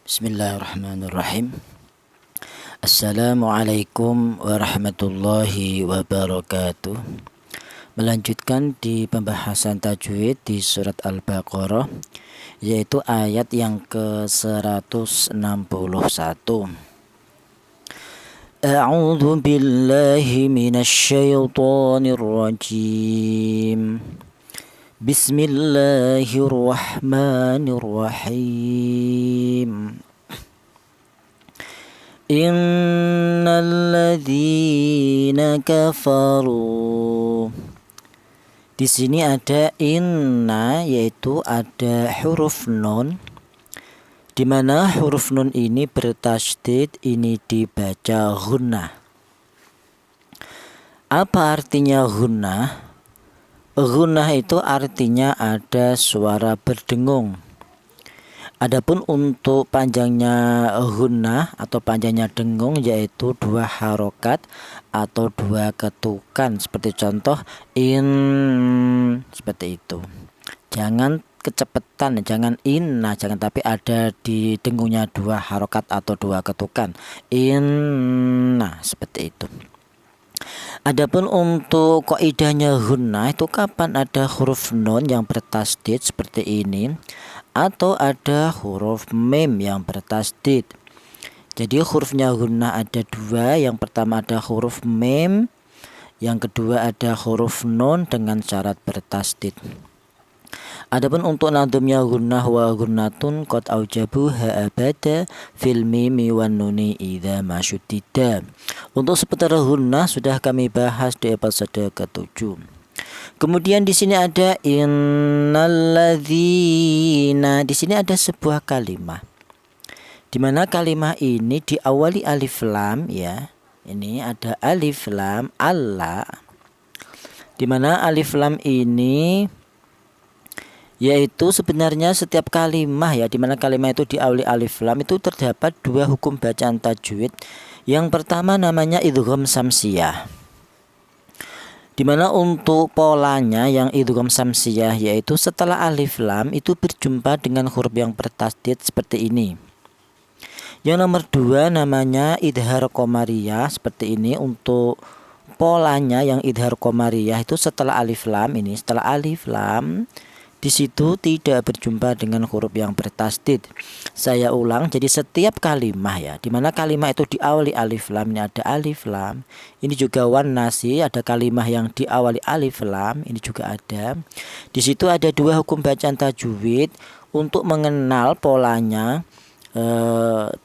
Bismillahirrahmanirrahim. Assalamualaikum warahmatullahi wabarakatuh. Melanjutkan di pembahasan tajwid di surat Al-Baqarah, yaitu ayat yang ke-161. A'udzu billahi minasyaitonir rajim. Bismillahirrahmanirrahim. Innal ladzina kafaru. Di sini ada inna, yaitu ada huruf nun, di mana huruf nun ini bertasydid, ini dibaca gunnah. Apa artinya gunnah? Gunnah itu artinya ada suara berdengung. Adapun untuk panjangnya gunnah atau panjangnya dengung yaitu 2 harokat atau 2 ketukan, seperti contoh in, seperti itu. Jangan kecepatan, jangan inna, jangan, tapi ada di dengungnya 2 harokat atau 2 ketukan. Inna, seperti itu. Adapun untuk kaidahnya gunnah itu kapan ada huruf nun yang bertasydid seperti ini atau ada huruf mim yang bertasydid. Jadi hurufnya gunnah ada 2, yang pertama ada huruf mim, yang kedua ada huruf nun dengan syarat bertasydid. Adapun untuk nadumnya gunnah wa gunnatun qad aujabu ha abada fil mimi wan nuni idza masyuddida. Untuk seputar gunnah sudah kami bahas di episode ke-7. Kemudian di sini ada innalladzina. Di sini ada sebuah kalimat, di mana kalimat ini diawali alif lam, ya. Ini ada alif lam Allah, di mana alif lam ini yaitu sebenarnya setiap kalimat, ya, di mana kalimat itu diawali alif lam itu terdapat 2 hukum bacaan tajwid. Yang pertama namanya idgham samsiyah, di mana untuk polanya yang idgham samsiyah yaitu setelah alif lam itu berjumpa dengan huruf yang bertasydid seperti ini. Yang nomor 2 namanya idhar qamariyah, seperti ini. Untuk polanya yang idhar qamariyah itu setelah alif lam ini, setelah alif lam di situ tidak berjumpa dengan huruf yang bertasydid. Saya ulang, jadi setiap kalimat, ya, di mana kalimat itu diawali alif lam, ini ada alif lam. Ini juga wan nasi, ada kalimat yang diawali alif lam, ini juga ada. Di situ ada 2 hukum bacaan tajwid untuk mengenal polanya.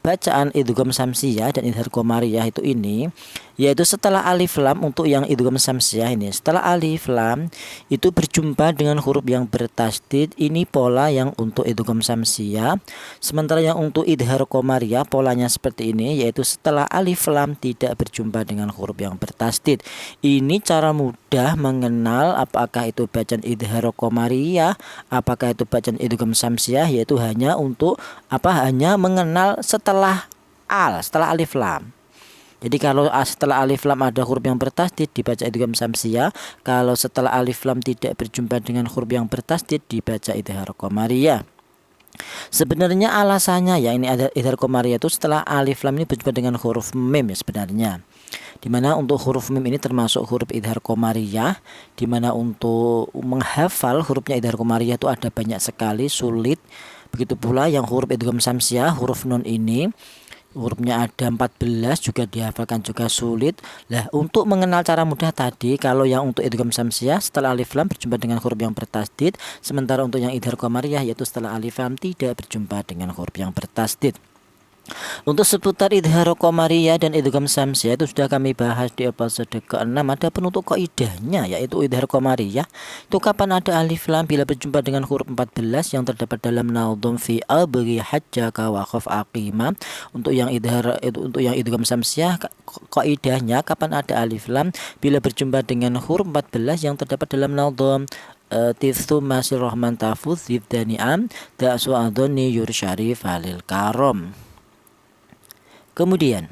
Bacaan idgham samsiyah dan idhar qamariyah itu ini, yaitu setelah alif lam untuk yang idgham samsiyah ini, setelah alif lam itu berjumpa dengan huruf yang bertasydid, ini pola yang untuk idgham samsiyah. Sementara yang untuk idhar qamariyah polanya seperti ini, yaitu setelah alif lam tidak berjumpa dengan huruf yang bertasydid. Ini cara mudah mengenal apakah itu bacaan idhar qamariyah, apakah itu bacaan idgham samsiyah, yaitu hanya untuk hanya mengenal setelah setelah alif lam. Jadi kalau setelah alif lam ada huruf yang bertasydid dibaca idgham samsiyah, kalau setelah alif lam tidak berjumpa dengan huruf yang bertasydid dibaca idhar qamariyah. Sebenarnya alasannya, ya, ini ada idhar qamariyah itu setelah alif lam ini berjumpa dengan huruf mim, ya, sebenarnya. Dimana untuk huruf mim ini termasuk huruf idhar qamariyah, dimana untuk menghafal hurufnya idhar qamariyah itu ada banyak sekali, sulit. Begitu pula yang huruf idgham samsiyah, huruf nun ini hurufnya ada 14, juga dihafalkan juga sulit. Lah, untuk mengenal cara mudah tadi, kalau yang untuk idgham samsiyah setelah alif lam berjumpa dengan huruf yang bertasydid, sementara untuk yang idhar qamariyah yaitu setelah alif lam tidak berjumpa dengan huruf yang bertasydid. Untuk seputar idhar qamariyah dan idgham samsiyah itu sudah kami bahas di episode ke-6. Ada penutup kaidahnya, yaitu idhar qamariyah itu kapan ada alif lam bila berjumpa dengan huruf 14 yang terdapat dalam nadhum fi abri hajjaka wa khaf aqima. Untuk yang idgham samsiyah kaidahnya kapan ada alif lam bila berjumpa dengan huruf 14 yang terdapat dalam nadhum Tiftu masir rahman tafuz zibdani'am da'su adhoni yur syarif halil karom. Kemudian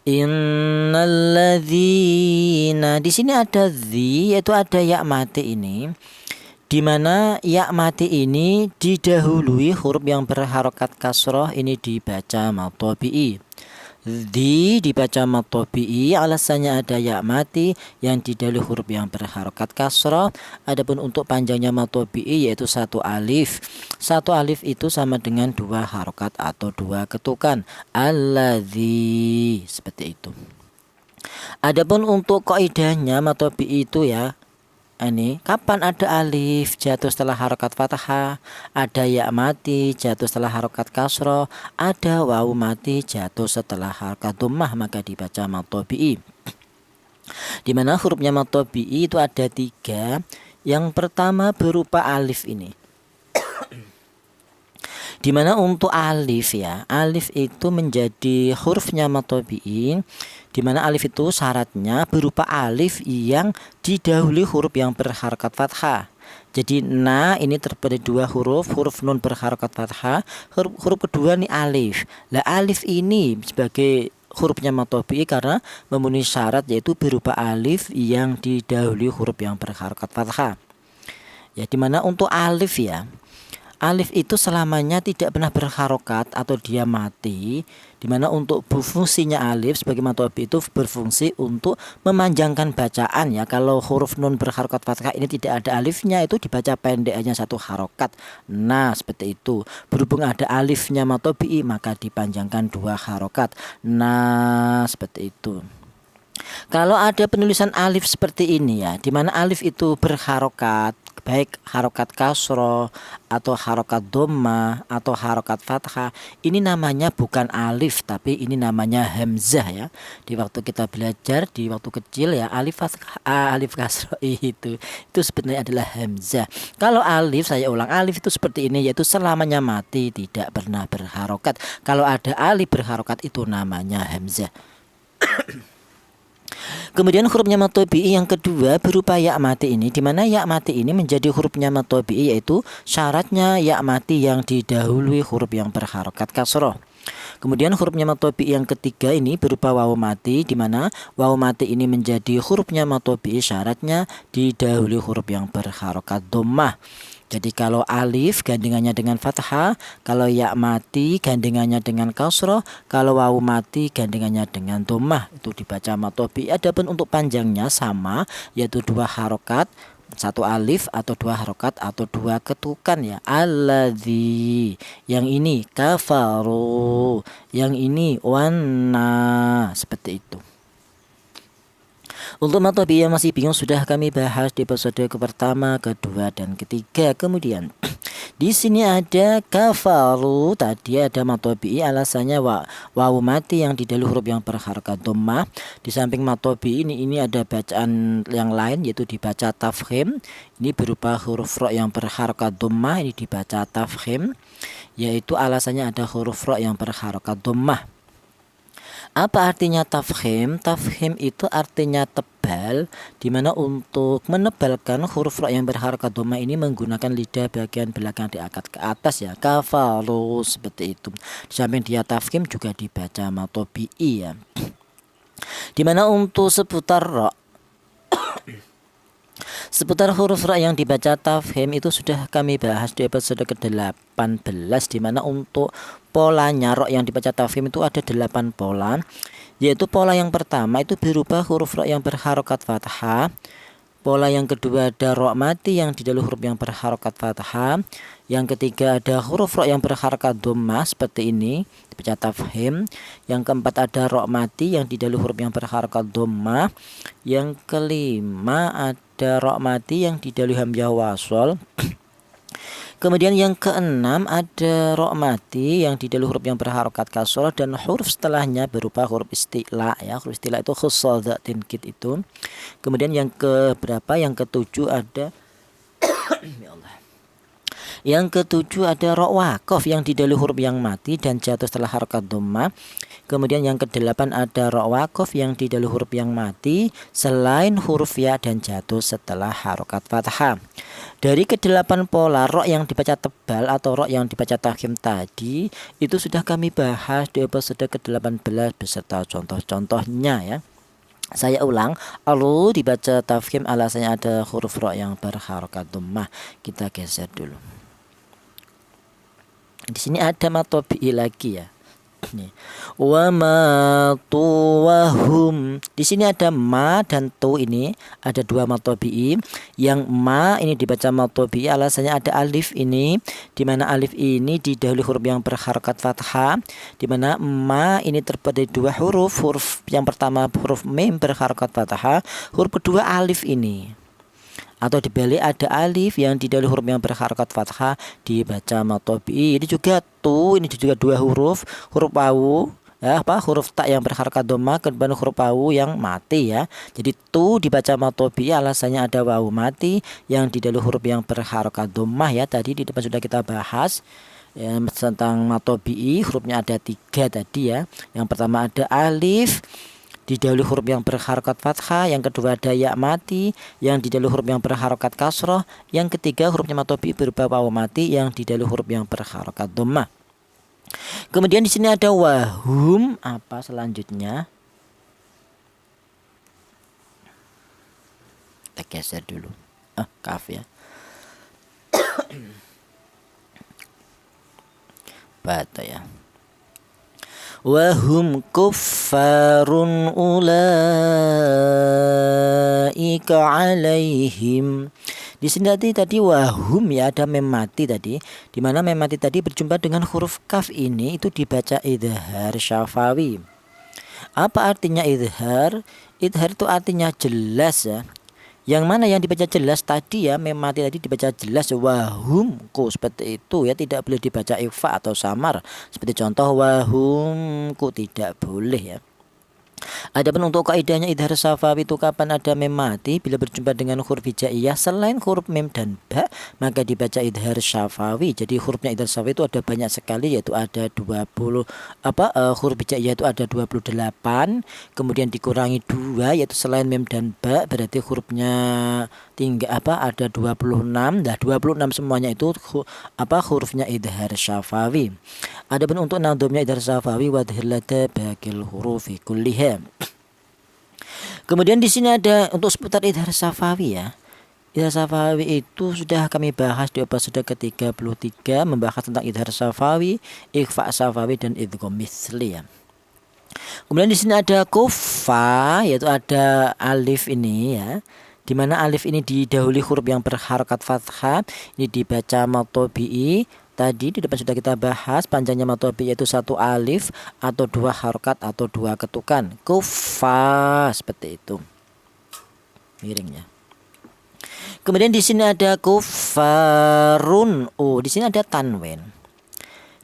innalladzina, di sini ada dzi, yaitu ada ya mati ini. di mana ya mati ini didahului huruf yang berharokat kasroh, ini dibaca mad tabi'i. Dibaca mad tabi'i, alasannya ada ya mati yang didahului huruf yang berharokat kasroh. Adapun untuk panjangnya mad tabi'i yaitu 1 alif. 1 alif itu sama dengan 2 harokat atau 2 ketukan. Alladzi, seperti itu. Adapun untuk kaidahnya mad tabi'i itu ya, ini kapan ada alif jatuh setelah harokat fathah, ada ya mati jatuh setelah harokat kasroh, ada wawu mati jatuh setelah harokat dhammah, maka dibaca mad tabi'i. Dimana hurufnya mad tabi'i itu ada 3. Yang pertama berupa alif ini. Dimana untuk alif ya, alif itu menjadi hurufnya mad tabi'i, dimana alif itu syaratnya berupa alif yang didahului huruf yang berharokat fathah. Jadi na ini terdiri 2 huruf nun berharokat fathah, huruf kedua nih alif. Lah alif ini sebagai hurufnya mad tabi'i karena memenuhi syarat yaitu berupa alif yang didahului huruf yang berharokat fathah. Ya, dimana untuk alif ya, alif itu selamanya tidak pernah berharokat atau dia mati. Dimana untuk fungsinya alif sebagai mad tabi'i itu berfungsi untuk memanjangkan bacaan ya. Kalau huruf nun berharokat fathah ini tidak ada alifnya, itu dibaca pendek hanya 1 harokat. Nah seperti itu. Berhubung ada alifnya mad tabi'i maka dipanjangkan 2 harokat. Nah seperti itu. Kalau ada penulisan alif seperti ini ya, dimana alif itu berharokat, baik harokat kasroh atau harokat dhammah atau harokat fathah, ini namanya bukan alif tapi ini namanya hamzah ya. Di waktu kita belajar di waktu kecil ya, alif kasroh itu sebenarnya adalah hamzah. Kalau alif, saya ulang, alif itu seperti ini yaitu selamanya mati, tidak pernah berharokat. Kalau ada alif berharokat itu namanya hamzah. Kemudian hurufnya mad tabi'i yang kedua berupa ya mati ini, dimana ya mati ini menjadi hurufnya mad tabi'i yaitu syaratnya ya mati yang didahului huruf yang berharokat kasroh. Kemudian hurufnya mad tabi'i yang ketiga ini berupa wawu mati, dimana wawu mati ini menjadi hurufnya mad tabi'i syaratnya didahului huruf yang berharokat dhammah. Jadi kalau alif gandengannya dengan fathah, kalau ya mati gandengannya dengan kasroh, kalau wawu mati gandengannya dengan dhammah, itu dibaca mad tabi'i. Adapun untuk panjangnya sama, yaitu 2 harokat, 1 alif atau 2 harokat atau 2 ketukan ya. Alladzi, yang ini kafaru, yang ini wana, seperti itu. Untuk mad tabi'i yang masih bingung sudah kami bahas di episode pertama, kedua, dan ketiga. Kemudian di sini ada kafaru, tadi ada mad tabi'i, alasannya wawu mati yang didahului huruf yang berharokat dhammah. Di samping mad tabi'i ini ada bacaan yang lain yaitu dibaca tafkhim. Ini berupa huruf ro yang berharokat dhammah, ini dibaca tafkhim, yaitu alasannya ada huruf ro yang berharokat dhammah. Apa artinya tafkhim? Tafkhim itu artinya tebal, dimana untuk menebalkan huruf ro yang berharokat dhammah ini menggunakan lidah bagian belakang diangkat ke atas ya. Kafaru, seperti itu. Di samping dia tafkhim juga dibaca mad tabi'i ya. Dimana untuk seputar ro, seputar huruf ra yang dibaca tafkhim itu sudah kami bahas di episode ke-18, dimana untuk polanya ra yang dibaca tafkhim itu ada 8 pola, yaitu pola yang pertama itu berupa huruf ra yang berharokat fathah. Pola yang kedua ada ra mati yang didahului huruf yang berharokat fathah. Yang ketiga ada huruf ra yang berharokat dhammah seperti ini dibaca tafkhim. Yang keempat ada ra mati yang didahului huruf yang berharokat dhammah. Yang kelima ada ra mati yang didahului hamzah wasol. Kemudian yang keenam ada ra mati yang didahului huruf yang berharokat kasroh dan huruf setelahnya berupa huruf isti'la ya. Huruf isti'la itu khusus dzatin kit itu. Kemudian yang keberapa? Yang ketujuh ada ya Allah. Yang ketujuh ada ra waqaf yang didahului huruf yang mati dan jatuh setelah harokat dhammah. Kemudian yang kedelapan ada ra waqaf yang didahului huruf yang mati selain huruf ya dan jatuh setelah harokat fathah. Dari ke-8 pola ra yang dibaca tebal atau ra yang dibaca tafkhim tadi itu sudah kami bahas di episode ke-18 beserta contoh-contohnya ya. Saya ulang, alu dibaca tafkhim alasannya ada huruf ro yang berharokat dhammah. Kita geser dulu. Di sini ada matobi lagi ya. Nih. Wa ma tuwahum. Di sini ada ma dan tu, ini ada dua matobi. Yang ma ini dibaca matobi alasannya ada alif ini, di mana alif ini didahului huruf yang berharokat fathah, di mana ma ini terbuat dari dua huruf. Huruf yang pertama huruf mim berharokat fathah, huruf kedua alif ini. Atau dibalik ada alif yang didahului huruf yang berharokat fathah dibaca matobi. Ini juga tu, ini juga dua huruf wawu ya, huruf tak yang berharokat dhammah, kemudian huruf wawu yang mati ya. Jadi tu dibaca matobi alasannya ada wawu mati yang didahului huruf yang berharokat dhammah ya. Tadi di depan sudah kita bahas ya, tentang matobi, hurufnya ada 3 tadi ya. Yang pertama ada alif didahului huruf yang berharokat fathah, yang kedua ada ya mati yang didahului huruf yang berharokat kasroh, yang ketiga hurufnya matobi berupa wawu mati yang didahului huruf yang berharokat dhammah. Kemudian di sini ada wahum, apa selanjutnya? Kita geser dulu. Kaf ya. Bata ya. Wahum kuffarun ulaika alaihim. Di sini tadi wahum ya, ada mem mati tadi, di mana mem mati tadi berjumpa dengan huruf kaf ini itu dibaca idhar syafawi. Apa artinya idhar? Idhar itu artinya jelas ya. Yang mana yang dibaca jelas tadi ya, mem mati tadi dibaca jelas wahumku, seperti itu ya, tidak boleh dibaca ikhfa atau samar. Seperti contoh wahumku, tidak boleh ya. Adapun untuk kaidahnya idhar syafawi itu kapan ada mem mati bila berjumpa dengan huruf hijaiyah selain huruf mem dan ba, maka dibaca idhar syafawi. Jadi hurufnya idhar syafawi itu ada banyak sekali, yaitu ada 20 huruf hijaiyah itu ada 28, kemudian dikurangi 2 yaitu selain mem dan ba, berarti hurufnya ada 26. Nah 26 semuanya itu hurufnya idhar syafawi. Adapun untuk nadhumnya idhar syafawi wa dhillata bakil hurufi kulliha. Kemudian di sini ada untuk seputar idhar syafawi ya. Idhar syafawi itu sudah kami bahas di episode ke-33, membahas tentang idhar syafawi, ikhfa syafawi dan idgham mitsli ya. Kemudian di sini ada kufa, yaitu ada alif ini ya, di mana alif ini didahului huruf yang berharokat fathah, ini dibaca matobi'i. Tadi di depan sudah kita bahas panjangnya matobi yaitu 1 alif atau 2 harokat atau 2 ketukan. Kufa, seperti itu miringnya. Kemudian di sini ada kufarun. Di sini ada tanwin.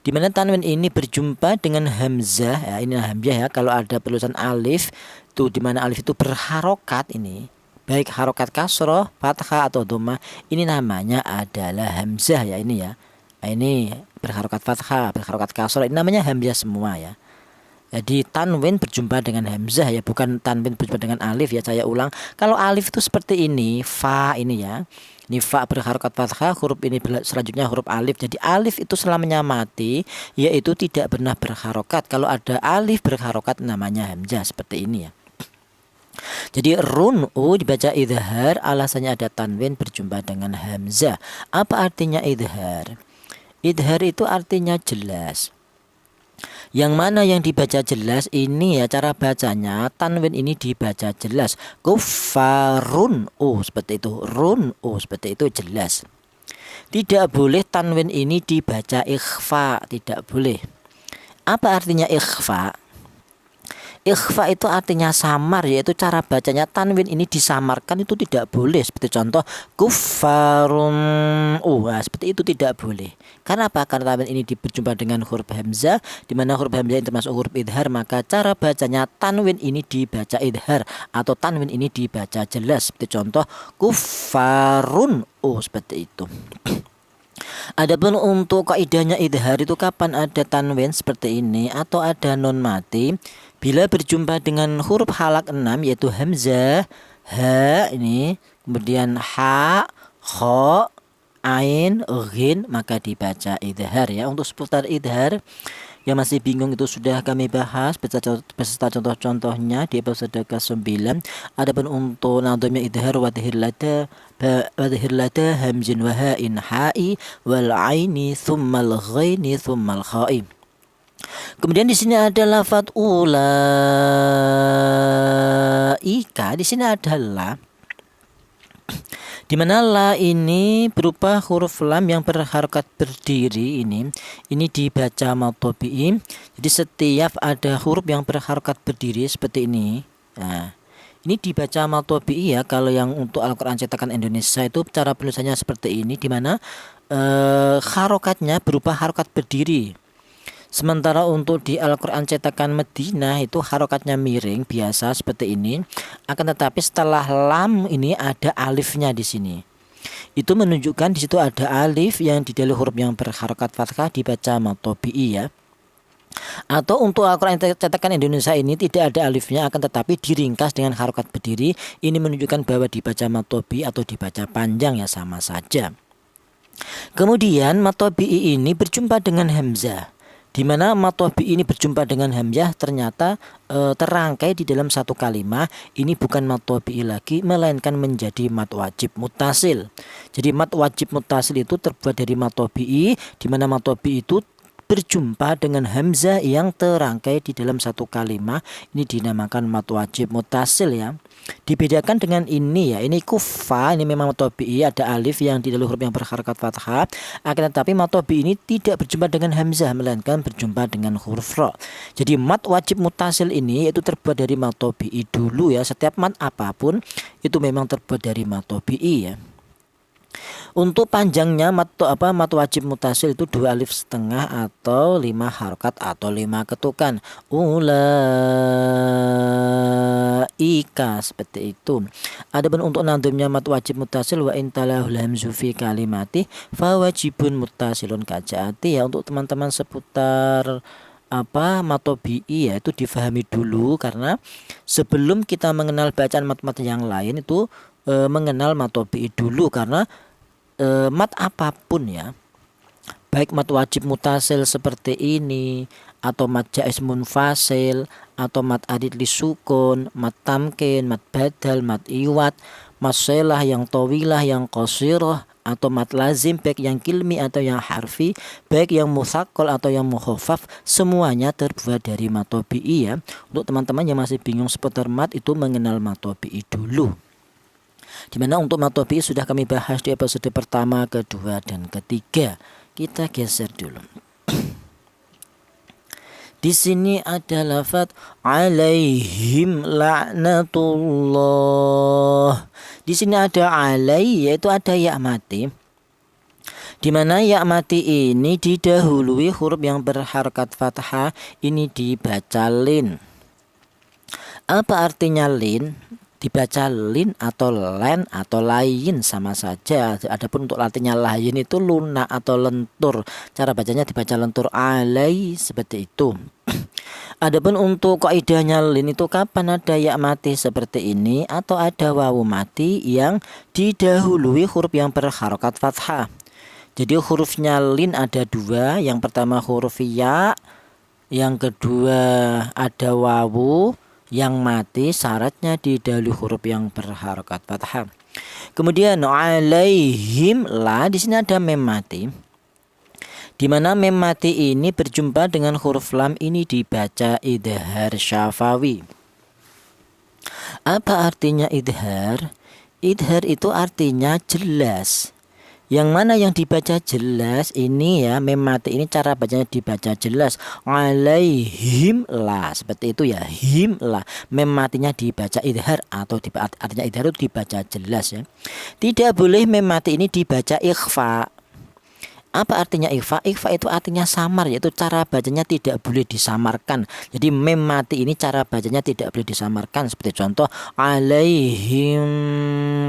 Di mana tanwin ini berjumpa dengan hamzah ya, ini hamzah ya. Kalau ada tulisan alif tuh, di mana alif itu berharokat ini, baik harokat kasroh, fathah atau dhammah, ini namanya adalah hamzah ya, ini ya. Ini berharokat fathah, berharokat kasroh, ini namanya hamzah semua ya. Jadi tanwin berjumpa dengan hamzah ya, bukan tanwin berjumpa dengan alif ya. Saya ulang, kalau alif itu seperti ini, fa ini ya. Ini fa berharokat fathah, huruf ini selanjutnya huruf alif. Jadi alif itu selamanya mati, yaitu tidak pernah berharokat. Kalau ada alif berharokat namanya hamzah, seperti ini ya. Jadi run'u dibaca idhar, alasannya ada tanwin berjumpa dengan hamzah. Apa artinya idhar? Idhar itu artinya jelas. Yang mana yang dibaca jelas ini ya, cara bacanya tanwin ini dibaca jelas. Kufarun seperti itu, run'u seperti itu, jelas. Tidak boleh tanwin ini dibaca ikhfa, tidak boleh. Apa artinya ikhfa? Ikhfa itu artinya samar, yaitu cara bacanya tanwin ini disamarkan, itu tidak boleh. Seperti contoh kufarun, seperti itu tidak boleh. Karena apa? Karena tanwin ini berjumpa dengan huruf hamzah, di mana huruf hamzah ini termasuk huruf idhar, maka cara bacanya tanwin ini dibaca idhar atau tanwin ini dibaca jelas. Seperti contoh kufarun, seperti itu. Adapun untuk kaidahnya idhar itu kapan ada tanwin seperti ini atau ada nun mati, bila berjumpa dengan huruf halak 6 yaitu hamzah, ha ini, kemudian ha, kha, ain, ghin, maka dibaca idhar ya. Untuk seputar idhar Yang masih bingung itu sudah kami bahas beserta contoh-contohnya di episode ke-9. Adapun untuk nadhamnya idhar wa dhir lada hamzin wa ha'in ha'i wal aini thummal ghaini thummal kha'i. Kemudian di sini ada lafadz ulaika. Di sini ada la, di mana la ini berupa huruf lam yang berharokat berdiri. Ini dibaca matobi'i. Jadi setiap ada huruf yang berharokat berdiri seperti ini. Nah, ini dibaca matobi'i ya. Kalau yang untuk Al-Quran cetakan Indonesia itu cara penulisannya seperti ini, di mana harokatnya berupa harokat berdiri. Sementara untuk di Al-Quran cetakan Madinah itu harokatnya miring biasa seperti ini. Akan tetapi setelah lam ini ada alifnya di sini. Itu menunjukkan di situ ada alif yang didahului huruf yang berharokat fathah dibaca matobi'i ya. Atau untuk Al-Quran cetakan Indonesia ini tidak ada alifnya, akan tetapi diringkas dengan harokat berdiri. Ini menunjukkan bahwa dibaca matobi'i atau dibaca panjang ya, sama saja. Kemudian matobi'i ini berjumpa dengan hamzah. Di mana matobi ini berjumpa dengan hamzah ternyata terangkai di dalam satu kalimat. Ini bukan matobi lagi, melainkan menjadi mat wajib muttasil. Jadi mat wajib muttasil itu terbuat dari matobi, di mana matobi itu berjumpa dengan hamzah yang terangkai di dalam satu kalimat. Ini dinamakan mat wajib muttasil ya. Dibedakan dengan ini ya, ini kufa, ini memang matobi, ada alif yang didahului huruf yang berharokat fathah. Akan tetapi matobi ini tidak berjumpa dengan hamzah, melainkan berjumpa dengan huruf ro. Jadi mat wajib muttasil ini itu terbuat dari matobi dulu ya. Setiap mat apapun itu memang terbuat dari matobi ya. Untuk panjangnya mat wajib muttasil itu 2 alif setengah atau 5 harokat atau 5 ketukan. Ulaika seperti itu. Adapun untuk nadhamnya mat wajib muttasil wa intalahul hamzu fi kalimati fa wajibun muttasilun kajaati ya. Untuk teman-teman seputar matobi'i ya, itu difahami dulu, karena sebelum kita mengenal bacaan mat-mat yang lain itu mengenal matobi'i dulu, karena mat apapun ya, baik mat wajib muttasil seperti ini, atau mat jaiz munfasil, atau mat adid li sukun, mat tamkin, mat badal, mat iwat, mat selah yang tawilah, yang qasirah, atau mat lazim baik yang kilmi atau yang harfi, baik yang musaqqal atau yang mukhafaf, semuanya terbuat dari matobi'i ya. Untuk teman-teman yang masih bingung seputar mat, itu mengenal matobi'i dulu. Dimana untuk matobi'i sudah kami bahas di episode pertama, kedua, dan ketiga. Kita geser dulu. Di sini ada lafadz alaihim la'natullah. Di sini ada alai, yaitu ada ya mati. Di mana ya mati ini didahului huruf yang berharokat fathah, ini dibaca lin. Apa artinya lin? Dibaca lin atau len atau lain sama saja. Adapun untuk artinya lain itu lunak atau lentur. Cara bacanya dibaca lentur, alai, seperti itu. Adapun untuk kaidahnya lin itu kapan ada ya mati seperti ini atau ada wawu mati yang didahului huruf yang berharokat fathah. Jadi hurufnya lin ada 2. Yang pertama huruf ya, yang kedua ada wawu yang mati, syaratnya didahului huruf yang berharokat fathah. Kemudian alaihim la, di sini ada mem mati. Di mana mem mati ini berjumpa dengan huruf lam, ini dibaca idhar syafawi. Apa artinya idhar? Idhar itu artinya jelas. Yang mana yang dibaca jelas ini ya, mem mati ini cara bacanya dibaca jelas. Alaihim la, seperti itu ya, him la. Mem matinya dibaca idhar atau artinya idhar itu dibaca jelas ya. Tidak boleh mem mati ini dibaca ikhfa. Apa artinya ikhfa? Ikhfa itu artinya samar, yaitu cara bacanya tidak boleh disamarkan. Jadi mem mati ini cara bacanya tidak boleh disamarkan. Seperti contoh alaihim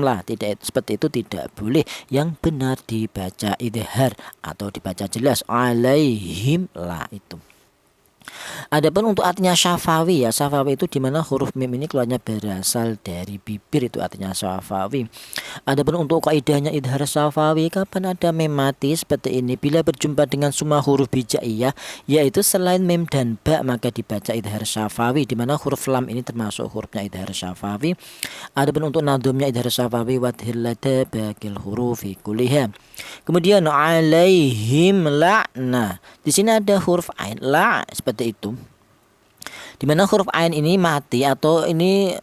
lah, tidak, seperti itu tidak boleh. Yang benar dibaca idhar atau dibaca jelas alaihim lah itu. Adapun untuk artinya syafawi ya, syafawi itu dimana huruf mim ini keluarnya berasal dari bibir, itu artinya syafawi. Adapun untuk kaidahnya idhar syafawi, kapan ada mim mati seperti ini, bila berjumpa dengan semua huruf hijaiyah yaitu selain mim dan ba maka dibaca idhar syafawi, dimana huruf lam ini termasuk hurufnya idhar syafawi. Adapun untuk nadumnya idhar syafawi wadhillata bakil hurufi kuliha. Kemudian alaihim la'na. Di sini ada huruf ain la seperti itu. Di mana huruf ain ini mati atau ini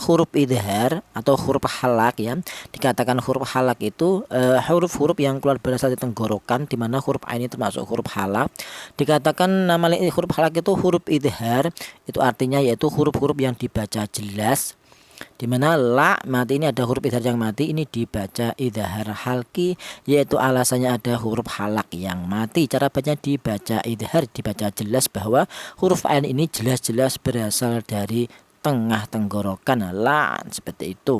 huruf idhar atau huruf halak ya. Dikatakan huruf halak itu huruf-huruf yang keluar berasal dari tenggorokan, di mana huruf ain ini termasuk huruf halak. Dikatakan nama huruf halak itu huruf idhar, itu artinya yaitu huruf-huruf yang dibaca jelas. Di mana la mati ini ada huruf idhar yang mati, ini dibaca idhar halki, yaitu alasannya ada huruf halak yang mati. Cara bacanya dibaca idhar, dibaca jelas bahwa huruf ain ini jelas-jelas berasal dari tengah tenggorokan, la seperti itu.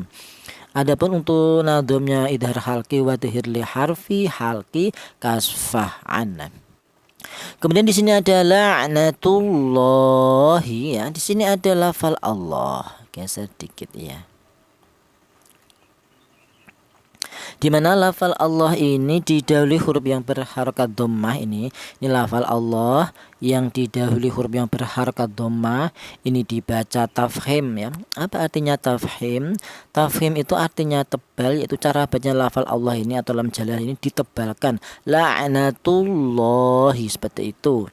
Adapun untuk nadhamnya idhar halki wa li harfi halki kasfah an. Kemudian di sini ada la'natullahi ya. Di sini ada lafal Allah. Geser sedikit ya. Di mana lafal Allah ini didahului huruf yang berharokat dhammah ini lafal Allah yang didahului huruf yang berharokat dhammah ini dibaca tafhim ya. Apa artinya tafhim? Tafhim itu artinya tebal, yaitu cara baca lafal Allah ini atau lam jalal ini ditebalkan. La'natullahi seperti itu.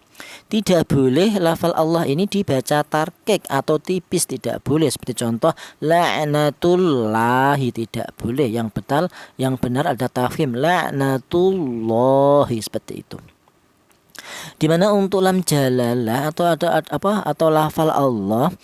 Tidak boleh lafal Allah ini dibaca tarkik atau tipis, tidak boleh. Seperti contoh la'natullahi, tidak boleh. Yang benar ada tafhim la'natullahi seperti itu. Dimana untuk lam jalalah atau lafal Allah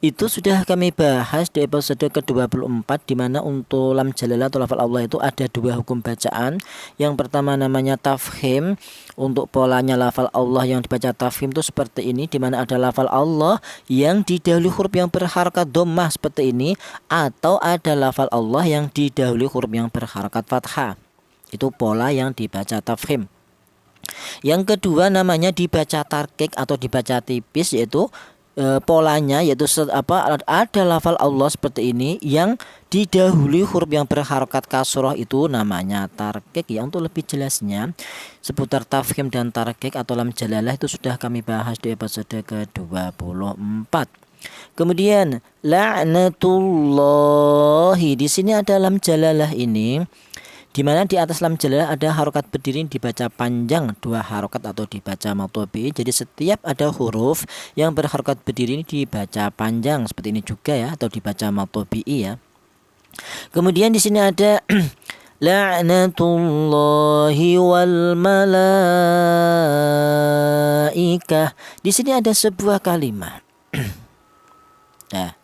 itu sudah kami bahas di episode ke-24, di mana untuk lam jalalah atau lafal Allah itu ada dua hukum bacaan. Yang pertama namanya tafhim. Untuk polanya lafal Allah yang dibaca tafhim itu seperti ini, di mana ada lafal Allah yang didahului huruf yang berharakat dhammah seperti ini, atau ada lafal Allah yang didahului huruf yang berharakat fathah. Itu pola yang dibaca tafhim. Yang kedua namanya dibaca tarkik atau dibaca tipis, yaitu polanya yaitu ada lafal Allah seperti ini yang didahului huruf yang berharokat kasroh, itu namanya tarkik ya. Untuk lebih jelasnya seputar tafhim dan tarkik atau lam jalalah itu sudah kami bahas di episode ke-24. Kemudian la'natullahi, di sini ada lam jalalah ini, di mana di atas lam jalalah ada harokat berdiri dibaca panjang, dua harokat atau dibaca matobi. Jadi setiap ada huruf yang berharokat berdiri ini dibaca panjang seperti ini juga ya, atau dibaca matobi ya. Kemudian di sini ada la'natullahi wal malaikah. Di sini ada sebuah kalimat. Nah,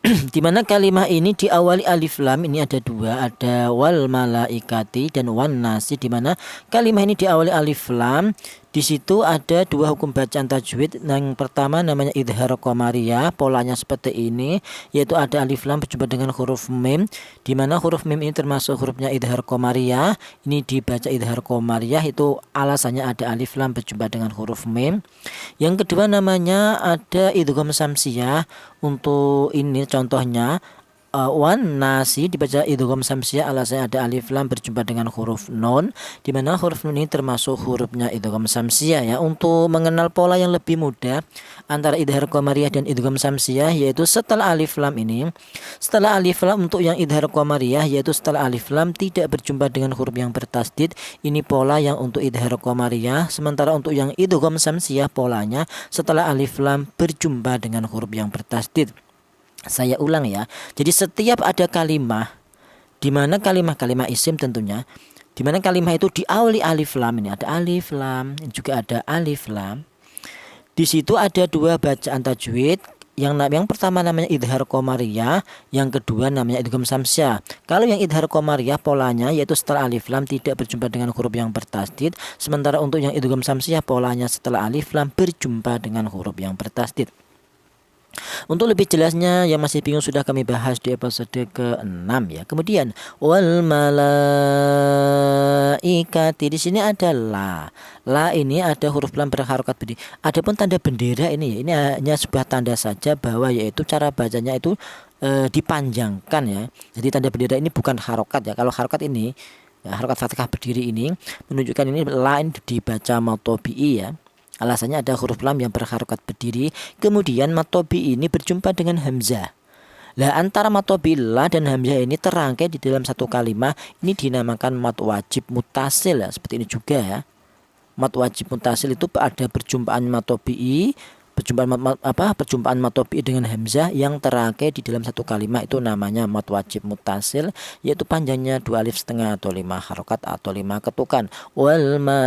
di mana kalimat ini diawali alif lam, ini ada dua, ada wal malaikati dan wan nasi. Di mana kalimat ini diawali alif lam, di situ ada dua hukum bacaan tajwid. Yang pertama namanya idhar qamariyah, polanya seperti ini, yaitu ada alif lam berjumpa dengan huruf mim, di mana huruf mim ini termasuk hurufnya idhar qamariyah, ini dibaca idhar qamariyah, itu alasannya ada alif lam berjumpa dengan huruf mim. Yang kedua namanya ada idgham samsiyah. Untuk ini contohnya wan nasi dibaca idgham samsiyah, alasannya ada alif lam berjumpa dengan huruf nun, di mana huruf nun ini termasuk hurufnya idgham samsiyah ya. Untuk mengenal pola yang lebih mudah antara idhar qamariyah dan idgham samsiyah, yaitu setelah alif lam ini, setelah alif lam untuk yang idhar qamariyah, yaitu setelah alif lam tidak berjumpa dengan huruf yang bertasdid, ini pola yang untuk idhar qamariyah. Sementara untuk yang idgham samsiyah polanya setelah alif lam berjumpa dengan huruf yang bertasdid. Saya ulang ya. Jadi setiap ada kalimah, di mana kalimat isim tentunya, di mana kalimat itu diawali alif lam, ini ada alif lam, juga ada alif lam. Di situ ada dua bacaan tajwid. Yang pertama namanya idhar qamariyah, yang kedua namanya idgham samsiyah. Kalau yang idhar qamariyah polanya yaitu setelah alif lam tidak berjumpa dengan huruf yang bertasdid, sementara untuk yang idgham samsiyah polanya setelah alif lam berjumpa dengan huruf yang bertasdid. Untuk lebih jelasnya yang masih bingung sudah kami bahas di episode ke-6 ya. Kemudian wal malaikati, di sini ada la. La ini ada huruf lam berharokat berdiri. Adapun tanda bendera ini ya, ini hanya sebuah tanda saja bahwa yaitu cara bacanya itu dipanjangkan ya. Jadi tanda bendera ini bukan harokat ya. Kalau harokat ini ya, harokat fathah berdiri ini menunjukkan ini la ini dibaca matobi'i ya. Alasannya ada huruf lam yang berharokat berdiri, kemudian matobi ini berjumpa dengan hamzah. Lah antara matobi la dan hamzah ini terangkai di dalam satu kalimat, ini dinamakan mat wajib mutasil ya, seperti ini juga ya. Mat wajib mutasil itu ada perjumpaan matobi, perjumpaan matobi dengan hamzah yang terangkai di dalam satu kalimat, itu namanya mat wajib mutasil, yaitu panjangnya 2 alif setengah atau 5 harokat atau 5 ketukan. Wal malai,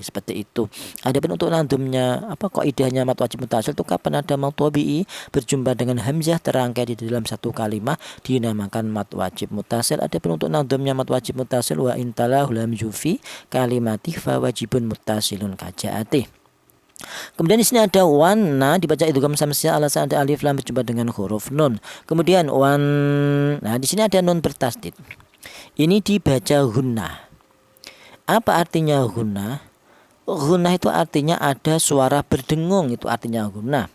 seperti itu. Adapun untuk nadumnya kaidahnya mat wajib mutasil itu kapan ada matobi berjumpa dengan hamzah terangkai di dalam satu kalimat dinamakan mat wajib mutasil. Adapun untuk nadumnya mat wajib mutasil wa intalahu lam yufi kalimati fa wajibun mutasilun kajaat. Kemudian di sini ada wana dibaca idgham samsiah alasan ada alif lam berjumpa dengan huruf nun. Kemudian wan, nah di sini ada nun bertasdid. Ini dibaca gunnah. Apa artinya gunnah? Gunnah itu artinya ada suara berdengung, itu artinya gunnah.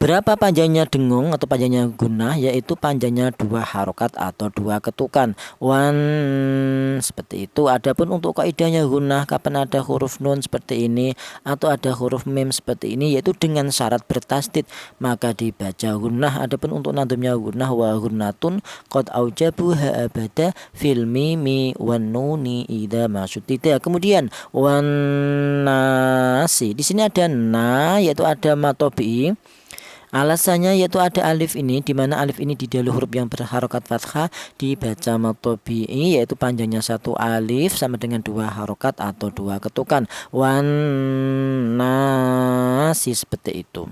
Berapa panjangnya dengung atau panjangnya gunnah? Yaitu panjangnya 2 harokat atau 2 ketukan. Wan, seperti itu. Adapun untuk kaidahnya gunnah kapan ada huruf nun seperti ini atau ada huruf mim seperti ini, yaitu dengan syarat bertasdid maka dibaca gunnah. Adapun untuk nadumnya gunnah wa gunnatun qad aujabu ha abada fil mimi wan nuni idza masyuddida. Kemudian wan nasi, di sini ada na yaitu ada matobi. Alasannya yaitu ada alif ini, di mana alif ini didahului huruf yang berharokat fathah dibaca matobi'i, yaitu panjangnya 1 alif sama dengan 2 harokat atau 2 ketukan. Wan nasi, seperti itu.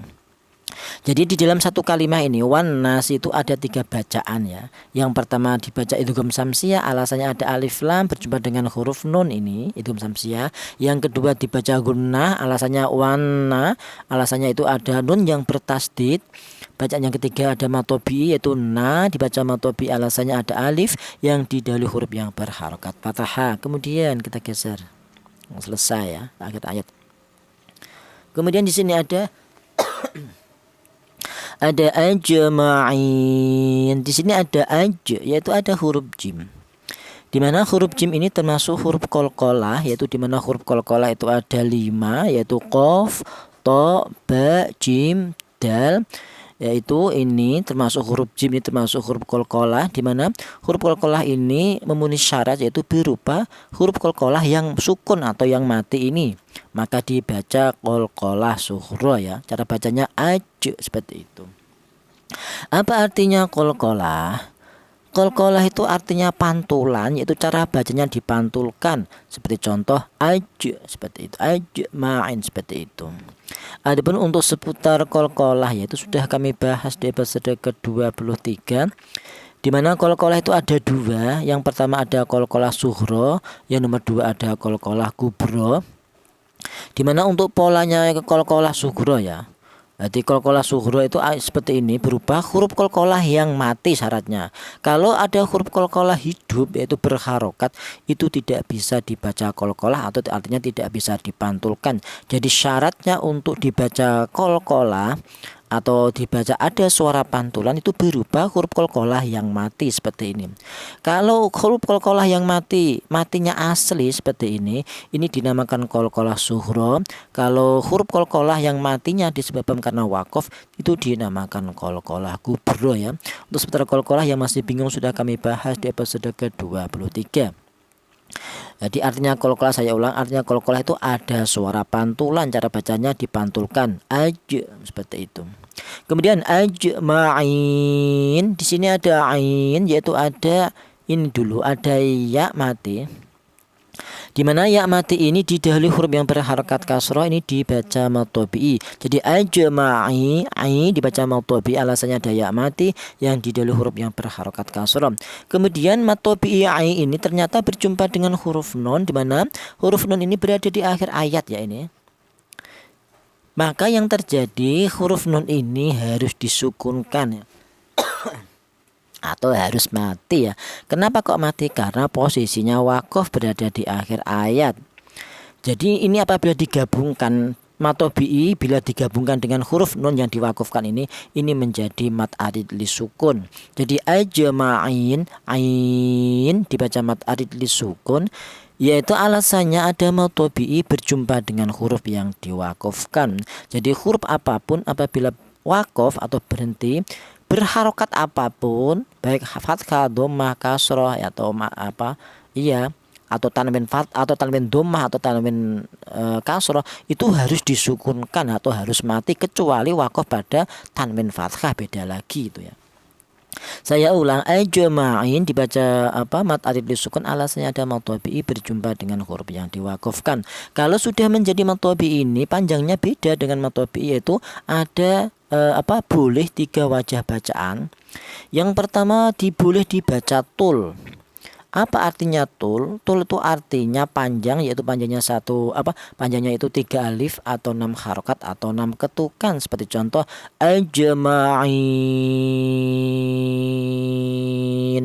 Jadi di dalam satu kalimat ini wan nas itu ada 3 bacaan ya. Yang pertama dibaca idgham samsiah, alasannya ada alif lam berjumpa dengan huruf nun, ini idgham samsiah. Yang kedua dibaca gunnah, alasannya wanna, alasannya itu ada nun yang bertasdid. Bacaan yang ketiga ada matobi yaitu na dibaca matobi, alasannya ada alif yang didahului huruf yang berharokat fathah. Kemudian kita geser. Selesai ya akhir ayat. Kemudian di sini ada ada ajma'in. Di sini ada yaitu ada huruf jim. Di mana huruf jim ini termasuk huruf qalqalah, yaitu di mana huruf qalqalah itu ada 5, yaitu qaf, ta, ba, jim, dal. Yaitu ini termasuk huruf jim, ini termasuk huruf qalqalah, di mana huruf qalqalah ini memenuhi syarat yaitu berupa huruf qalqalah yang sukun atau yang mati ini, maka dibaca qalqalah sughra ya. Cara bacanya seperti itu. Apa artinya qalqalah? Qalqalah itu artinya pantulan, yaitu cara bacanya dipantulkan. Seperti contoh seperti itu, main seperti itu. Adapun untuk seputar qalqalah yaitu sudah kami bahas di episode ke-23, di mana qalqalah itu ada 2. Yang pertama ada qalqalah sughra, yang nomor 2 ada qalqalah kubra. Di mana untuk polanya qalqalah sughra ya. Jadi qalqalah sughra itu seperti ini, berupa huruf qalqalah yang mati syaratnya. Kalau ada huruf qalqalah hidup yaitu berharokat, itu tidak bisa dibaca qalqalah atau artinya tidak bisa dipantulkan. Jadi syaratnya untuk dibaca qalqalah atau dibaca ada suara pantulan itu berupa huruf qalqalah yang mati seperti ini. Kalau huruf qalqalah yang matinya asli seperti ini dinamakan qalqalah sughra. Kalau huruf qalqalah yang matinya disebabkan karena waqaf, itu dinamakan qalqalah kubra ya. Untuk seputar qalqalah yang masih bingung sudah kami bahas di episode ke-23. Jadi artinya qalqalah, saya ulang, artinya qalqalah itu ada suara pantulan, cara bacanya dipantulkan seperti itu. Kemudian ajma'in, di sini ada ain yaitu ada ini dulu ada ya mati. Di mana ya mati ini didahului huruf yang berharokat kasrah, ini dibaca matobi. Jadi ajma'i, dibaca matobi, alasannya ada ya mati yang didahului huruf yang berharokat kasrah. Kemudian matobi ini ternyata berjumpa dengan huruf nun, di mana huruf nun ini berada di akhir ayat ya ini. Maka yang terjadi huruf nun ini harus disukunkan ya. Atau harus mati ya. Kenapa kok mati? Karena posisinya wakof berada di akhir ayat. Jadi ini apabila digabungkan matobi'i, bila digabungkan dengan huruf nun yang diwakufkan ini menjadi mat arid li sukun. Jadi ajma'in, ain dibaca mat arid li sukun, yaitu alasannya ada matobi'i berjumpa dengan huruf yang diwakufkan. Jadi huruf apapun apabila wakof atau berhenti, berharokat apapun, baik fathah, dhammah, kasroh atau atau tanwin atau tanwin dhammah atau tanwin kasroh, itu harus disukunkan atau harus mati, kecuali wakof pada tanwin fathah, beda lagi itu ya. Saya ulang, ajma'in dibaca mat arid disukun, alasannya ada matobi'i berjumpa dengan huruf yang diwakufkan. Kalau sudah menjadi matobi'i ini panjangnya beda dengan matobi'i, yaitu ada boleh 3 wajah bacaan. Yang pertama boleh dibaca tul. Apa artinya tul? Tul itu artinya panjang, yaitu panjangnya panjangnya itu 3 alif atau 6 harokat atau 6 ketukan. Seperti contoh ajma'in,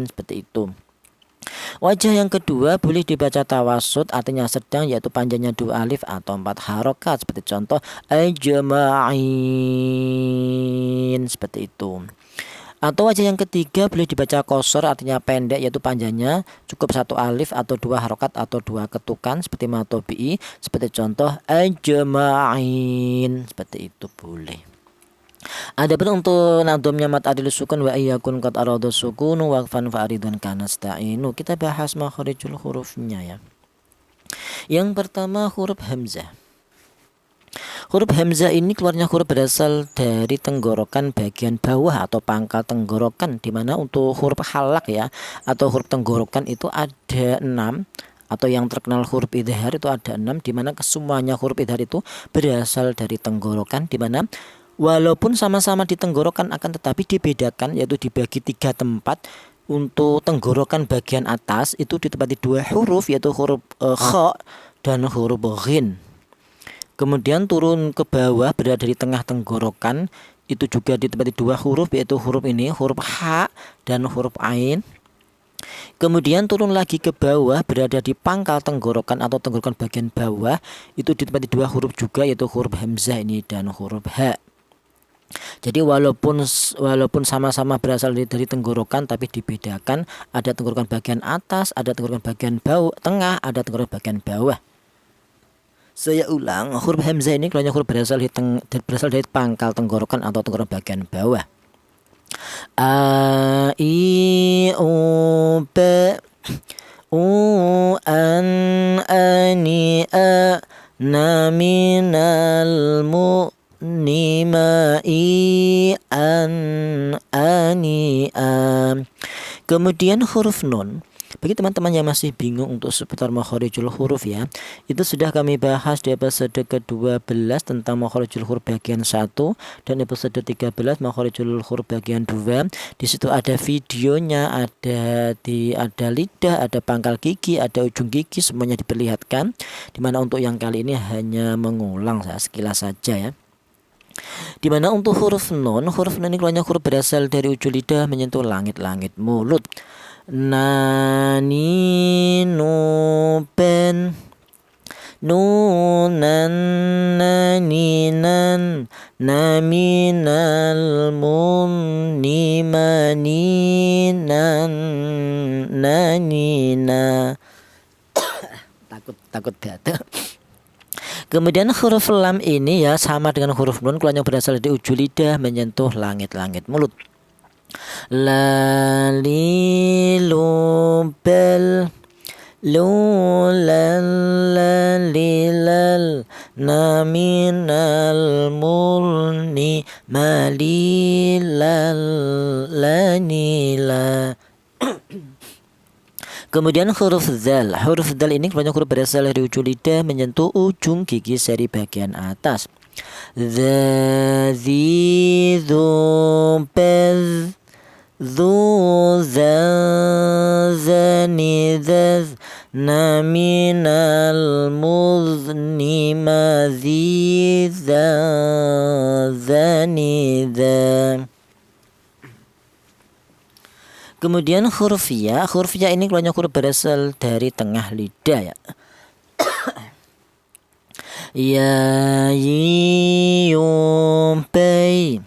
seperti itu. Wajah yang kedua boleh dibaca tawasud, artinya sedang, yaitu panjangnya 2 alif atau 4 harokat. Seperti contoh ajma'in, seperti itu. Atau wajah yang ketiga boleh dibaca qasar, artinya pendek, yaitu panjangnya cukup 1 alif atau 2 harokat atau 2 ketukan, seperti matobi'i. Seperti contoh ajma'in, seperti itu boleh. Adapun untuk nadhamnya mat adil sukun wa iyakun qad arada sukun waqfan fa aridun kanasta'inu, kita bahas makharijul hurufnya ya. Yang pertama huruf hamzah. Huruf hamzah ini keluarnya huruf berasal dari tenggorokan bagian bawah atau pangkal tenggorokan, di mana untuk huruf halak ya atau huruf tenggorokan itu ada 6, atau yang terkenal huruf idhar itu ada 6, di mana kesemuanya huruf idhar itu berasal dari tenggorokan, di mana walaupun sama-sama di tenggorokan akan tetapi dibedakan, yaitu dibagi 3 tempat. Untuk tenggorokan bagian atas itu ditempati 2 huruf, yaitu huruf kha dan huruf ghin. Kemudian turun ke bawah berada di tengah tenggorokan itu juga ditempati 2 huruf, yaitu huruf ini, huruf ha dan huruf ain. Kemudian turun lagi ke bawah berada di pangkal tenggorokan atau tenggorokan bagian bawah, itu ditempati 2 huruf juga, yaitu huruf hamzah ini dan huruf ha. Jadi walaupun sama-sama berasal dari tenggorokan tapi dibedakan, ada tenggorokan bagian atas, ada tenggorokan bagian bawah tengah, ada tenggorokan bagian bawah. Saya ulang, huruf hamzah ini keluarnya huruf berasal dari pangkal tenggorokan atau tenggorokan bagian bawah. A I U B U An Ani A Na Minal Mu Ni Ma I An Ani A. Kemudian huruf nun. Bagi teman-teman yang masih bingung untuk seputar makharijul huruf ya, itu sudah kami bahas di episode ke-12 tentang makharijul huruf bagian 1 dan episode 13 makharijul huruf bagian 2. Di situ ada videonya, ada lidah, ada pangkal gigi, ada ujung gigi, semuanya diperlihatkan. Dimana untuk yang kali ini hanya mengulang sekilas saja ya. Dimana untuk huruf nun ini keluarnya huruf berasal dari ujung lidah menyentuh langit-langit mulut. Nani nuben nunan naninan naminal munni maninan nanina. takut batuk. Kemudian huruf lam ini ya sama dengan huruf nun, keluarnya berasal dari ujung lidah menyentuh langit-langit mulut. Lalilubel lulal lalilal naminal mulni malilal lanila. Kemudian huruf dzal. Huruf dzal ini keluarnya huruf berasal dari ujung lidah menyentuh ujung gigi seri bagian atas. Dzi dzubez dzu zani dzaz naminal muzni mazi dha, dhani, dha. Kemudian huruf ya ini keluarnya huruf berasal dari tengah lidah ya. Ya, yi, yum, pei,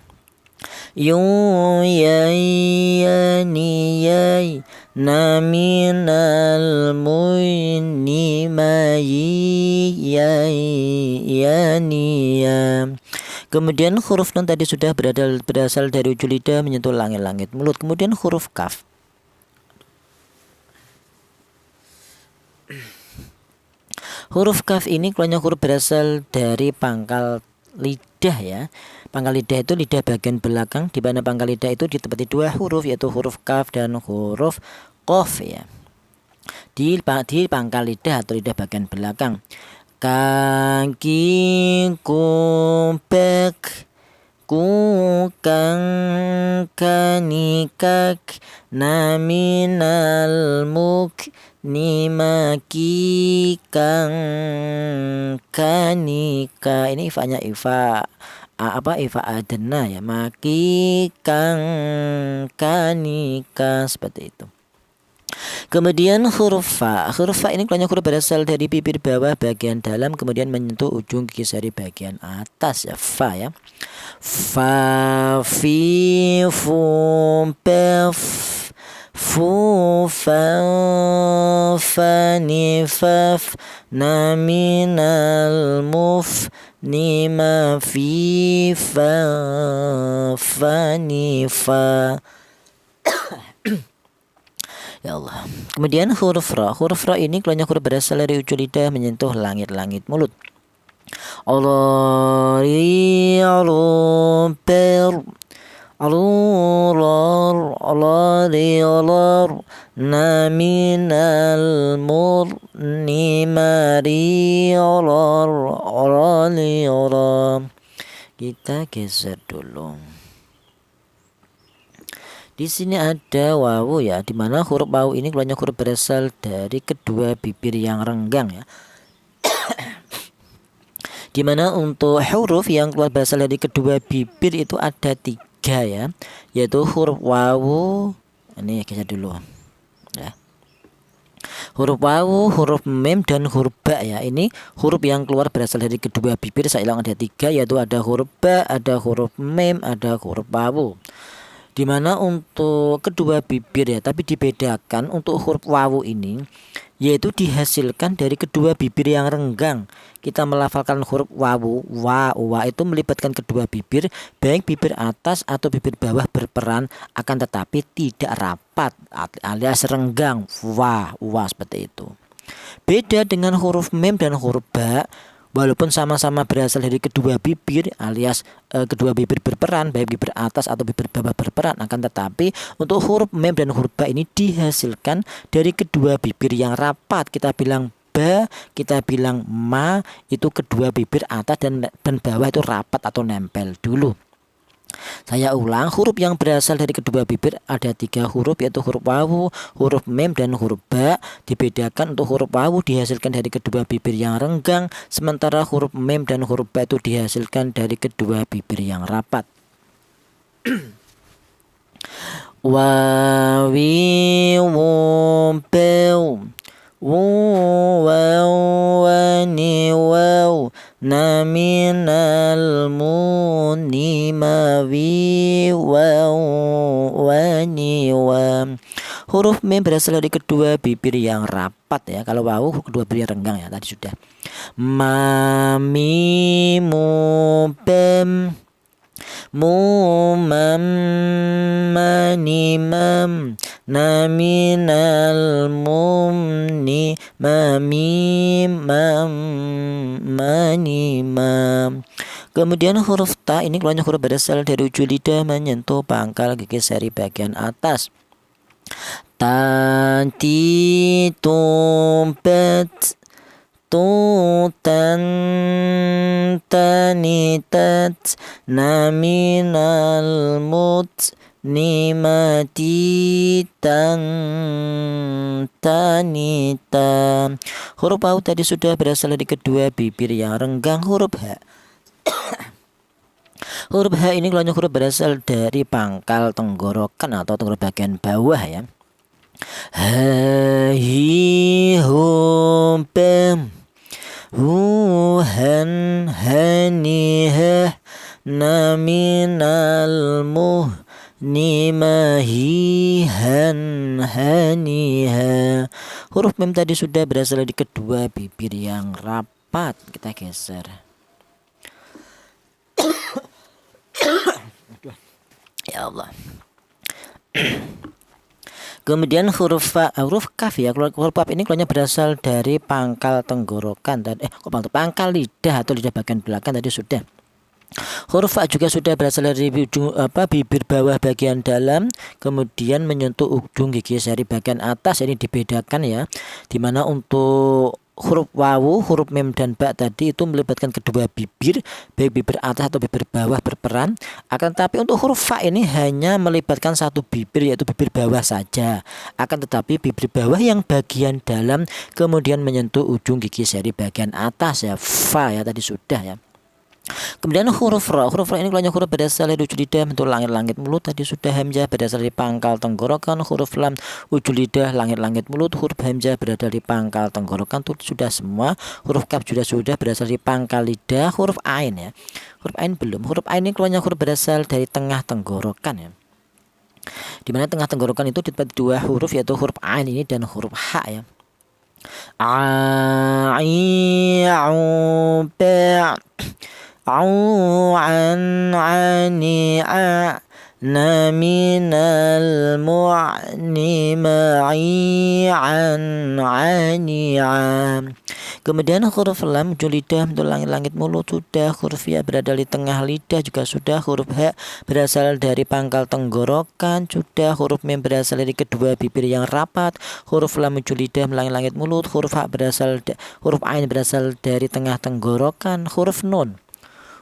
yum, yai, yani, yai, na, minal, muy, ni, ma, yi, yai, yani, ya. Kemudian huruf nun tadi sudah berasal dari ujung lidah menyentuh langit-langit mulut. Kemudian huruf kaf. Huruf kaf ini keluarnya huruf berasal dari pangkal lidah ya. Pangkal lidah itu lidah bagian belakang, di mana pangkal lidah itu ditempati dua huruf, yaitu huruf kaf dan huruf qaf ya. Di pangkal lidah atau lidah bagian belakang. Kaki, kumpek, kukang, kanikak, naminal, muk, nimaki, kang, kanika. Ini ifanya ifa ifa adena ya. Maki, kang, kanika, seperti itu. Kemudian huruf fa ini keluarnya huruf berasal dari bibir bawah bagian dalam kemudian menyentuh ujung gigi jari bagian atas ya, fa ya. Fa, fi, fum, pef, fu, fa, fa, ni, faf, na, minal, muf, ni, ma, fi, fa, fa, ni, fa. Ya Allah. Kemudian huruf ra ini keluarnya huruf berasal dari ujung lidah menyentuh langit-langit mulut. Allah, ri, alum, per, alur, alari, alur, naminal, mur, nimari, alur, alali, alam. Kita geser dulu. Di sini ada wawu ya, di mana huruf wawu ini keluarnya huruf berasal dari kedua bibir yang renggang ya. Di mana untuk huruf yang keluar berasal dari kedua bibir itu ada 3 ya, yaitu huruf wawu. Ini kita dulu ya. Huruf wawu, huruf mim dan huruf ba ya. Ini huruf yang keluar berasal dari kedua bibir. Saya ulang, ada 3, yaitu ada huruf ba, ada huruf mim, ada huruf wawu. Dimana untuk kedua bibir ya, tapi dibedakan untuk huruf wawu ini, yaitu dihasilkan dari kedua bibir yang renggang. Kita melafalkan huruf wawu, wa itu melibatkan kedua bibir, baik bibir atas atau bibir bawah berperan, akan tetapi tidak rapat alias renggang, wa seperti itu. Beda dengan huruf mim dan huruf ba, walaupun sama-sama berasal dari kedua bibir alias kedua bibir berperan, baik bibir atas atau bibir bawah berperan, akan tetapi untuk huruf mim dan huruf ba ini dihasilkan dari kedua bibir yang rapat. Kita bilang ba, kita bilang ma, itu kedua bibir atas dan bawah itu rapat atau nempel dulu. Saya ulang, huruf yang berasal dari kedua bibir ada 3 huruf, yaitu huruf wawu, huruf mim, dan huruf ba. Dibedakan untuk huruf wawu dihasilkan dari kedua bibir yang renggang, sementara huruf mim dan huruf ba itu dihasilkan dari kedua bibir yang rapat. Wawi, wum, pew, waw, wani, waw, naminal, muni, mawi, waw, wani, wam. Huruf mim berasal dari kedua bibir yang rapat ya. Kalau wawu kedua bibir yang renggang ya, tadi sudah. Mami, mu, pem, mumam, manimam, naminal, mumni, mamimam, manimam. Kemudian huruf ta ini keluarnya huruf berasal dari ujung lidah menyentuh pangkal gigi seri bagian atas. Tanti, tumpet, tutan, tanitat, naminal, mut, nimati, tan, tanita. Huruf wawu tadi sudah berasal dari kedua bibir yang renggang. Huruf ha Huruf H ini keluarnya huruf berasal dari pangkal tenggorokan atau tenggorokan bagian bawah ya. Ha hi hum pem hu han hani ha na minal muh ni ma hi han hani ha. Huruf mem tadi sudah berasal dari kedua bibir yang rapat. Kita geser. Ya Allah. Kemudian huruf kaf ya, huruf kaf ini keluarnya berasal dari pangkal tenggorokan dan pangkal lidah atau lidah bagian belakang tadi sudah. Huruf fa juga sudah berasal dari ujung bibir bawah bagian dalam, kemudian menyentuh ujung gigi jari bagian atas. Ini dibedakan ya, dimana untuk huruf wawu, huruf mem dan ba tadi itu melibatkan kedua bibir, baik bibir atas atau bibir bawah berperan. Akan tetapi untuk huruf fa ini hanya melibatkan satu bibir, yaitu bibir bawah saja. Akan tetapi bibir bawah yang bagian dalam kemudian menyentuh ujung gigi jari bagian atas ya, fa ya tadi sudah ya. Kemudian huruf ra ini keluarnya huruf berasal dari ujung lidah bentuk langit-langit mulut tadi sudah. Hamzah berasal dari pangkal tenggorokan. Huruf lam ujung lidah langit-langit mulut. Huruf hamzah berasal dari pangkal tenggorokan itu sudah semua. Huruf kaf sudah berasal dari pangkal lidah. Huruf ain ya, huruf ain belum. Huruf ain ini keluarnya huruf berasal dari tengah tenggorokan ya, dimana tengah tenggorokan itu ditempati dua huruf, yaitu huruf ain ini dan huruf ha ya. A i u ba au an ani a na minal mu'ni ma'i an ani a. Kemudian huruf lam ujung lidah bentuk langit-langit mulut sudah. Huruf ya berada di tengah lidah juga sudah. Huruf ha berasal dari pangkal tenggorokan sudah. Huruf mem berasal dari kedua bibir yang rapat. Huruf lam ujung lidah langit-langit mulut. Huruf huruf ain berasal dari tengah tenggorokan. Huruf nun,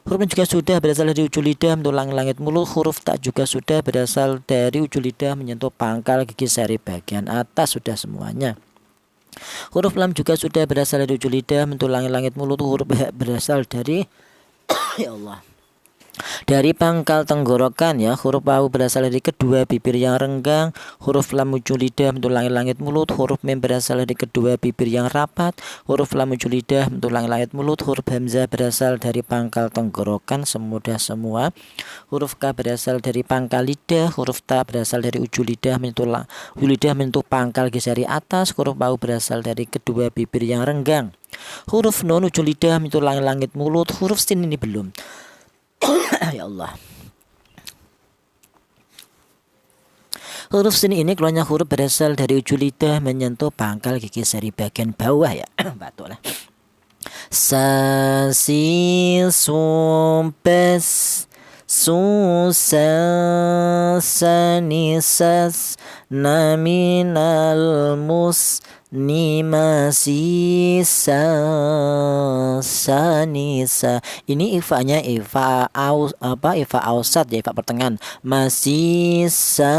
huruf juga sudah berasal dari ujung lidah bentuk langit-langit mulut. Huruf ta juga sudah berasal dari ujung lidah menyentuh pangkal gigi jari bagian atas sudah semuanya. Huruf lam juga sudah berasal dari ujung lidah bentuk langit-langit mulut. Huruf ha berasal dari ya Allah, dari pangkal tenggorokan ya. Huruf wawu berasal dari kedua bibir yang renggang. Huruf lam ujung lidah bentuk langit-langit mulut. Huruf mem berasal dari kedua bibir yang rapat. Huruf lam ujung lidah bentuk langit-langit mulut. Huruf hamzah berasal dari pangkal tenggorokan semudah semua. Huruf k berasal dari pangkal lidah. Huruf ta berasal dari ujung lidah menyentuh pangkal gigi jari atas. Huruf wawu berasal dari kedua bibir yang renggang. Huruf nun ujung lidah menyentuh langit-langit mulut. Huruf sin ini belum. Ya Allah. Huruf sin ini keluarnya huruf berasal dari ujung lidah menyentuh pangkal gigi jari bagian bawah ya. Batuk lah. Sa si sum pes su sa sa ni sas na minal mus ni masih sa nisa. Ini ifanya ifa ausat ya, ifa pertengahan. Masih sa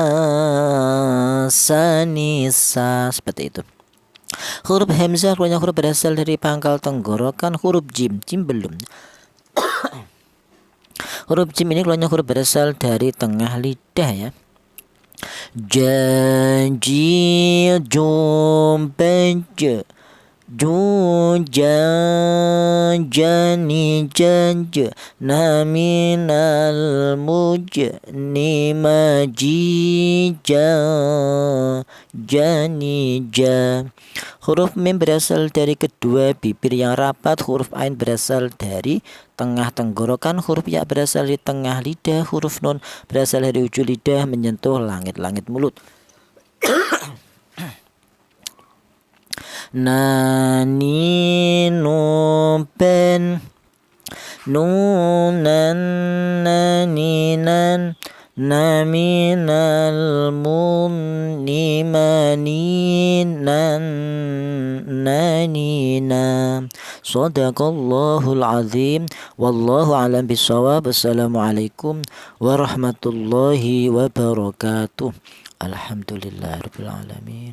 nisa seperti itu. Huruf hamzah keluarnya huruf berasal dari pangkal tenggorokan. Huruf jim belum. Huruf jim ini keluarnya huruf berasal dari tengah lidah ya. Janji jumpenje jani janja naminal mujni majija janija. Huruf mem berasal dari kedua bibir yang rapat. Huruf ain berasal dari tengah tenggorokan. Huruf ya berasal dari tengah lidah. Huruf nun berasal dari ujung lidah menyentuh langit-langit mulut. Nani numpen nunan naninan naminal munni maninan nanina. Shadaqallahul azim. Wallahu a'lam bishawab. Assalamualaikum warahmatullahi wabarakatuh. Alhamdulillahirabbil alamin.